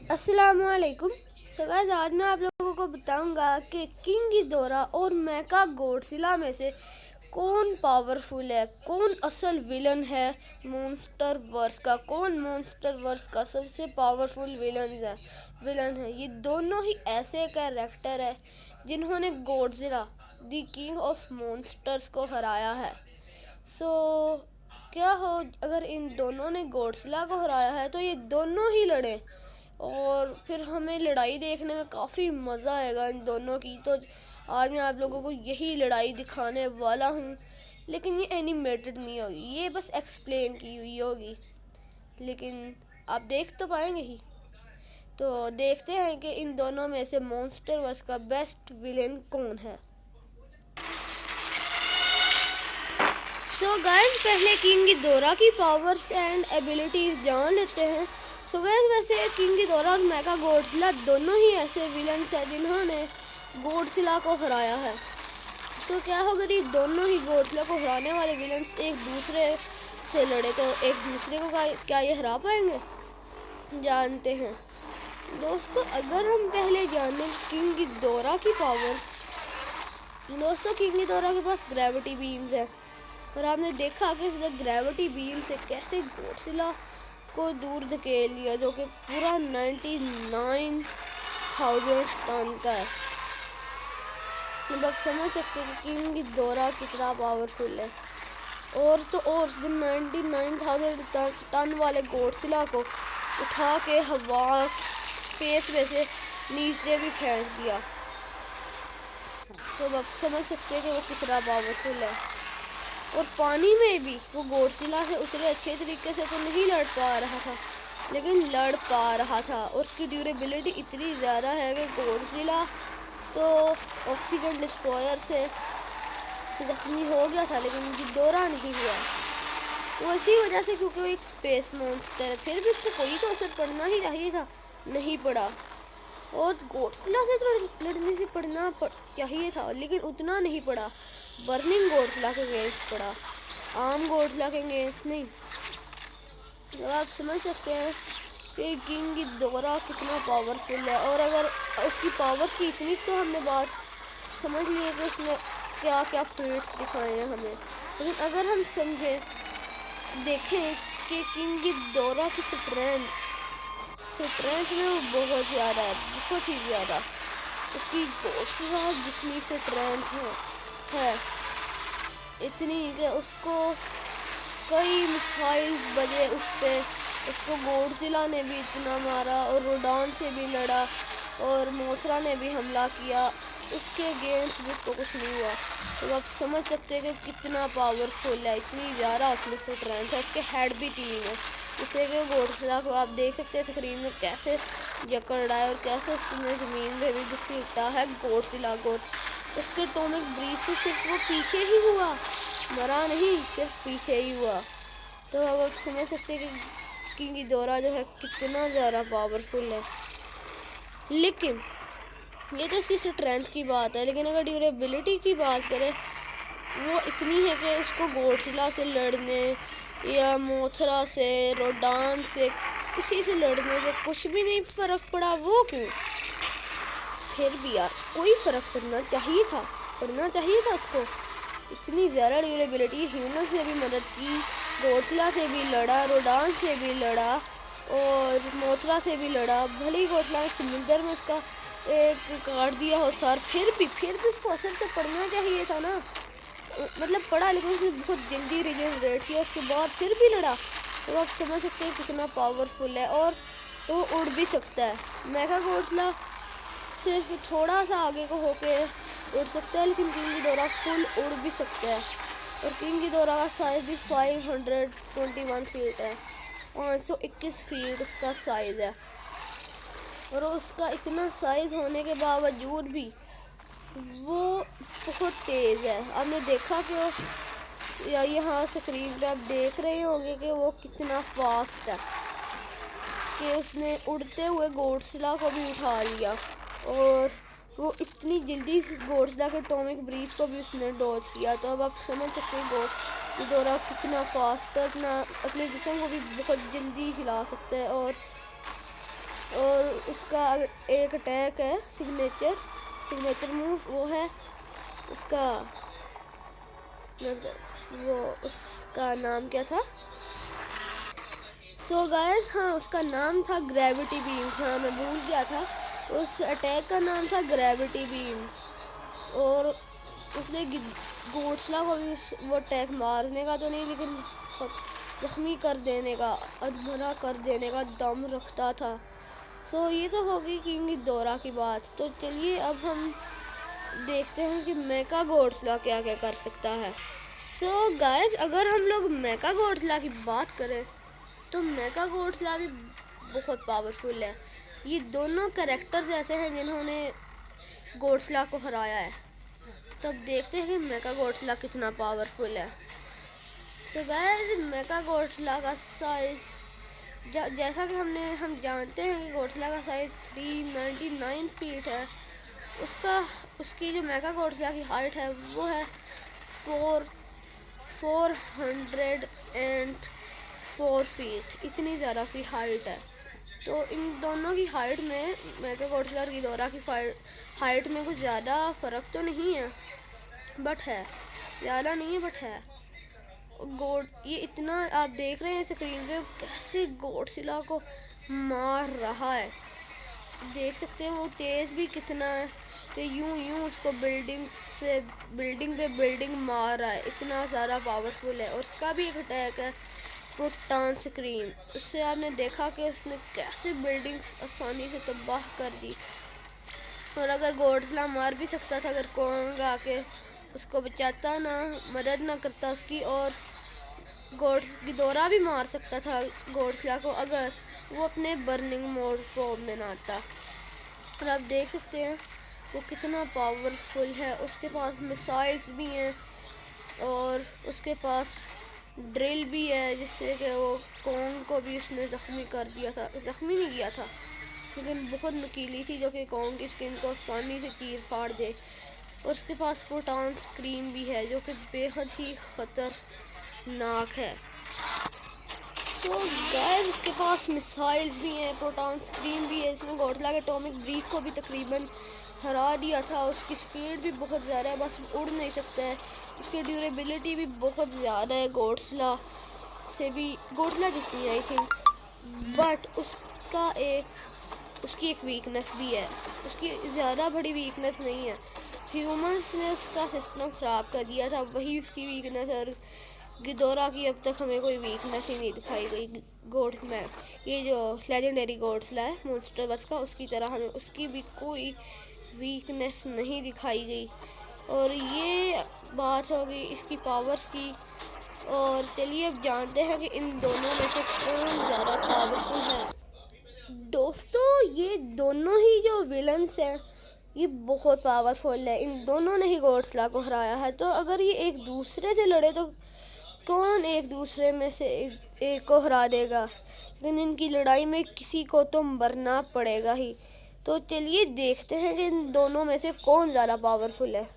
अस्सलामुअलैकुम। So guys, आज मैं आप लोगों को बताऊंगा कि किंग गिदोरा और मेका गॉडजिला में से कौन पावरफुल है, कौन असल विलन है मॉन्स्टर वर्स का, कौन मॉन्स्टर वर्स का सबसे पावरफुल विलन है। ये दोनों ही ऐसे कैरेक्टर है जिन्होंने Godzilla the king of monsters को हराया है। सो क्या हो अगर इन दोनों ने गॉडजिला को हराया है तो ये दोनों ही लड़े और फिर हमें लड़ाई देखने में काफ़ी मज़ा आएगा इन दोनों की। तो आज मैं आप लोगों को यही लड़ाई दिखाने वाला हूँ, लेकिन ये एनिमेटेड नहीं होगी, ये बस एक्सप्लेन की हुई होगी, लेकिन आप देख तो पाएंगे ही। तो देखते हैं कि इन दोनों में से मॉन्स्टर वर्स का बेस्ट विलेन कौन है। सो गाइस, पहले किंग गिदोरा की पावर्स एंड एबिलिटीज जान लेते हैं। सो गाइस, वैसे किंग गिदोरा और मेगा गॉडजिला दोनों ही ऐसे विलन्स हैं जिन्होंने गॉडजिला को हराया है। तो क्या होगा यदि दोनों ही गॉडजिला को हराने वाले विलन्स एक दूसरे से लड़े, तो एक दूसरे को क्या ये हरा पाएंगे? जानते हैं दोस्तों। अगर हम पहले जानें किंग गिदोरा की पावर्स, दोस्तों किंग गिदोरा के पास ग्रेविटी बीम्स है और आपने देखा कि उसने ग्रेविटी बीम से कैसे गॉडजिला को दूर धकेल लिया, जो कि पूरा 99,000 टन का है। अब आप समझ सकते हैं कि किंग गिदोरा कितना पावरफुल है। और तो और उसने 99,000 टन वाले गॉडजिला को उठा के हवा स्पेस में से नीचे भी फेंक दिया। तो आप समझ सकते हैं कि वो कितना पावरफुल है। और पानी में भी वो गॉडजिला से उतने अच्छे तरीके से तो नहीं लड़ पा रहा था, लेकिन लड़ पा रहा था। और उसकी ड्यूरेबिलिटी इतनी ज़्यादा है कि गॉडजिला तो ऑक्सीजन डिस्ट्रॉयर से जख्मी हो गया था, लेकिन गिदोरा नहीं हुआ। वो इसी वजह से क्योंकि वो एक स्पेस मॉन्स्टर है, फिर भी उसको कोई तो असर पड़ना ही चाहिए था, नहीं पड़ा। और गॉडजिला से तो लड़ने से पड़ना चाहिए था, लेकिन उतना नहीं पड़ा। बर्निंग गॉडजिला के अगेंस्ट पड़ा, आम गॉडजिला के अगेंस्ट नहीं। तो आप समझ सकते हैं कि किंग गिदोरा कितना पावरफुल है। और अगर उसकी पावर्स की इतनी तो हमने बात समझ ली है कि उसने क्या क्या फीट्स दिखाए हैं हमें, लेकिन अगर हम समझें देखें कि किंग गिदोरा की स्ट्रेंथ में वो बहुत ज़्यादा है, बहुत ही ज़्यादा। उसकी गॉडजिला जितनी स्ट्रेंथ है इतनी कि उसको कई मिसाइल बजे उस पर, उसको गॉडजिला ने भी इतना मारा और रोडान से भी लड़ा और मोथरा ने भी हमला किया, उसके अगेंस्ट भी उसको कुछ नहीं हुआ। तो आप समझ सकते हैं कि कितना पावरफुल है, इतनी ज़्यादा उसमें स्ट्रेंथ है। उसके हेड भी 3 है, जिससे कि गॉडजिला को आप देख सकते हैं स्क्रीन में कैसे जकड़ रहा है और कैसे उसने ज़मीन में भी घसीटा है गॉडजिला को। उसके एटॉमिक ब्रीथ से सिर्फ वो पीछे ही हुआ, मरा नहीं, सिर्फ पीछे ही हुआ। तो अब आप समझ सकते हैं कि किंग गिदोरा जो है कितना ज़्यादा पावरफुल है। लेकिन ये तो उसकी स्ट्रेंथ की बात है, लेकिन अगर ड्यूरेबिलिटी की बात करें, वो इतनी है कि उसको गॉडजिला से लड़ने या मोथरा से, रोडान से, किसी से लड़ने से कुछ भी नहीं फ़र्क पड़ा। वो क्यों? फिर भी यार कोई फ़र्क पड़ना चाहिए था उसको। इतनी ज़्यादा ड्यूरेबिलिटी, ह्यूमन से भी मदद की, गॉडजिला से भी लड़ा, रोडान से भी लड़ा और मोथरा से भी लड़ा। भले ही गॉडजिला समुंदर में उसका एक काट दिया हो सर, फिर भी उसको असर तो पड़ना चाहिए था ना। मतलब पड़ा, लेकिन उसने बहुत जल्दी रिजनरेट किया, उसके बाद फिर भी लड़ा। तो आप समझ सकते हैं कितना पावरफुल है। और वो उड़ भी सकता है। मेगा गॉडजिला सिर्फ थोड़ा सा आगे को होके उड़ सकता है, लेकिन किंग गिदोरा फुल उड़ भी सकता है। और किंग गिदोरा का साइज़ भी 521 फीट है, 521 फीट उसका साइज़ है। और उसका इतना साइज़ होने के बावजूद भी वो बहुत तेज़ है। आपने देखा कि वो यहाँ स्क्रीन पे आप देख रहे होंगे कि वो कितना फास्ट है, कि उसने उड़ते हुए गॉडजिला को भी उठा लिया और वो इतनी जल्दी गॉडजिला के एटॉमिक ब्रीथ को भी उसने डॉज किया। तो अब आप समझ सकते हैं गिदोरा कितना फास्ट है, अपने जिस्म को भी बहुत जल्दी हिला सकता है और और उसका एक अटैक है सिग्नेचर मूव, वो है उसका, वो उसका नाम क्या था? सो गाइस, हाँ उसका नाम था ग्रेविटी बीम्स। हाँ मैं भूल गया था, उस अटैक का नाम था ग्रेविटी बीम्स। और उसने गोडजिला को भी वो अटैक मारने का तो नहीं, लेकिन जख्मी कर देने का, अधमरा कर देने का दम रखता था। सो ये तो हो गई किंग गिदोरा की बात। तो चलिए अब हम देखते हैं कि मेका गोडजिला क्या क्या कर सकता है। सो गाइस, अगर हम लोग मेका गोडजिला की बात करें तो मेका गोडजिला भी बहुत पावरफुल है। ये दोनों कैरेक्टर्स ऐसे हैं जिन्होंने गोडजिला को हराया है। तो अब देखते हैं कि मेका गोडजिला कितना पावरफुल है। सो गाइस, मेका गोडजिला का साइज जैसा कि हम जानते हैं कि गोडजिला का साइज 399 फीट है। उसकी जो मेका गोडजिला की हाइट है वो है 404 फीट। इतनी ज़्यादा उसकी हाइट है। तो इन दोनों की हाइट में, मेका गोडजिला और गिदोरा की हाइट में कुछ ज़्यादा फ़र्क तो नहीं है, बट है, ज़्यादा नहीं है बट है। ये इतना आप देख रहे हैं स्क्रीन पे कैसे गोडजिला को मार रहा है, देख सकते हैं वो तेज़ भी कितना है कि यूं उसको बिल्डिंग पे बिल्डिंग मार रहा है। इतना ज़्यादा पावरफुल है। और उसका भी एक अटैक है प्रोटॉन स्क्रीम। उससे आपने देखा कि उसने कैसे बिल्डिंग्स आसानी से तबाह कर दी। और अगर गोडजिला मार भी सकता था अगर कोंग आके उसको बचाता ना, मदद ना करता उसकी, और गिदोरा भी मार सकता था गोडजिला को अगर वो अपने बर्निंग मोड फॉर्म में ना आता। और आप देख सकते हैं वो कितना पावरफुल है। उसके पास मिसाइल्स भी हैं और उसके पास ड्रिल भी है, जिससे कि वो कोंग को भी उसने ज़ख्मी कर दिया था। ज़ख्मी नहीं किया था, लेकिन बहुत नुकीली थी जो कि कोंग की स्किन को आसानी से चीर फाड़ दे। और उसके पास प्रोटॉन स्क्रीम भी है जो कि बेहद ही ख़तरनाक है। तो गाइस, इसके पास मिसाइल्स भी हैं, प्रोटॉन स्क्रीम भी है। इसने गोडजिला के एटॉमिक ब्रीथ को भी तकरीबन हरा दिया था। उसकी स्पीड भी बहुत ज़्यादा है, बस उड़ नहीं सकता है। उसकी ड्यूरेबिलिटी भी बहुत ज़्यादा है गोडजिला जितनी आई थिंक, बट उसकी एक वीकनेस भी है। उसकी ज़्यादा बड़ी वीकनेस नहीं है, ह्यूमंस ने उसका सिस्टम ख़राब कर दिया था, वही उसकी वीकनेस है। और गिदोरा की अब तक हमें कोई वीकनेस ही नहीं दिखाई गई। ये जो लेजेंडरी गोडजिला है मॉन्स्टरवर्स का, उसकी तरह हमें उसकी भी कोई वीकनेस नहीं दिखाई गई। और ये बात हो गई इसकी पावर्स की। और चलिए अब जानते हैं कि इन दोनों में से कौन ज़्यादा पावरफुल है। दोस्तों, ये दोनों ही जो विलन्स हैं ये बहुत पावरफुल है। इन दोनों ने ही गोडजिला को हराया है। तो अगर ये एक दूसरे से लड़े तो कौन एक दूसरे में से एक को हरा देगा, लेकिन इनकी लड़ाई में किसी को तो मरना पड़ेगा ही। तो चलिए देखते हैं कि इन दोनों में से कौन ज़्यादा पावरफुल है।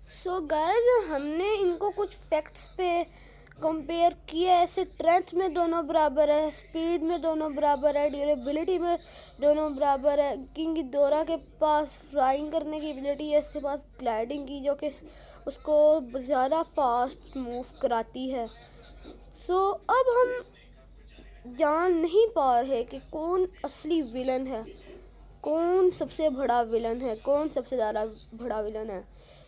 सो गाइस, हमने इनको कुछ फैक्ट्स पे कंपेयर किया है। स्ट्रेंथ में दोनों बराबर है, स्पीड में दोनों बराबर है, ड्यूरेबिलिटी में दोनों बराबर है। किंग गिदोरा के पास फ्लाइंग करने की एबिलिटी है, इसके पास ग्लाइडिंग की, जो कि उसको ज़्यादा फास्ट मूव कराती है। सो अब हम जान नहीं पा रहे कि कौन असली विलन है, कौन सबसे बड़ा विलन है, कौन सबसे ज़्यादा बड़ा विलन है।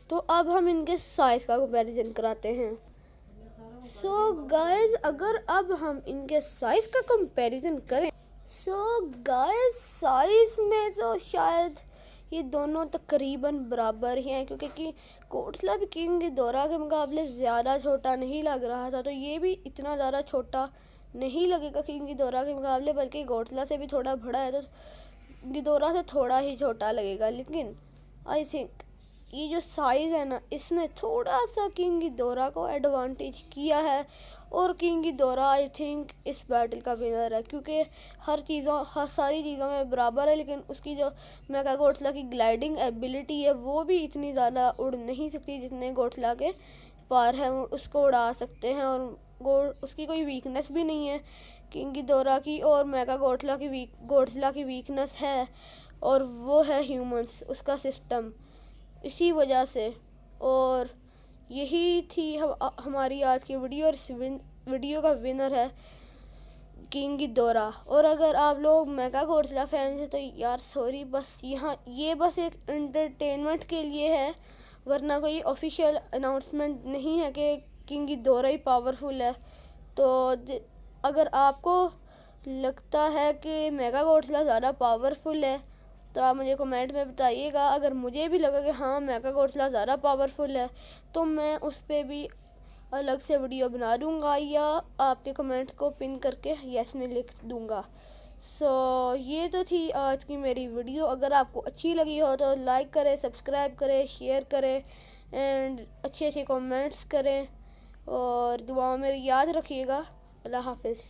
तो अब हम इनके साइज़ का कंपैरिजन कराते हैं। सो गाइस, अगर अब हम इनके साइज़ का कंपैरिजन करें, सो गाइस साइज़ में तो शायद ये दोनों तकरीबन बराबर ही हैं, क्योंकि गोडजिला भी किंग गिदोरा के मुकाबले ज़्यादा छोटा नहीं लग रहा था। तो ये भी इतना ज़्यादा छोटा नहीं लगेगा किंग गिदोरा के मुकाबले, बल्कि गोडजिला से भी थोड़ा बड़ा है, तो गिदोरा से थोड़ा ही छोटा लगेगा। लेकिन आई थिंक ये जो साइज़ है ना, इसने थोड़ा सा किंग गिदोरा को एडवांटेज किया है। और किंग गिदोरा आई थिंक इस बैटल का विनर है, क्योंकि हर सारी चीज़ों में बराबर है। लेकिन उसकी जो मेगा गोडजिला की ग्लाइडिंग एबिलिटी है वो भी इतनी ज़्यादा उड़ नहीं सकती जितने गोडजिला के पार हैं, उसको उड़ा सकते हैं। और उसकी कोई वीकनेस भी नहीं है किंग गिदोरा की और मेगा गॉडजिला की वीकनेस है, और वो है ह्यूमंस, उसका सिस्टम। इसी वजह से, और यही थी हमारी आज की वीडियो, और इस वीडियो का विनर है किंग गिदोरा। और अगर आप लोग मेगा गॉडजिला फैंस हैं तो यार सॉरी, बस ये बस एक एंटरटेनमेंट के लिए है, वरना कोई ऑफिशियल अनाउंसमेंट नहीं है कि किंग गिदोरा ही पावरफुल है। तो अगर आपको लगता है कि मेगा गॉडजिला ज़्यादा पावरफुल है तो आप मुझे कमेंट में बताइएगा। अगर मुझे भी लगा कि हाँ मेगा गॉडजिला ज़्यादा पावरफुल है तो मैं उस पर भी अलग से वीडियो बना दूँगा, या आपके कमेंट को पिन करके यस में लिख दूँगा। ये तो थी आज की मेरी वीडियो। अगर आपको अच्छी लगी हो तो लाइक करें, सब्सक्राइब करें, शेयर करें एंड अच्छे अच्छे कमेंट्स करें, और दुआओं में याद रखिएगा। अल्लाह हाफिज़।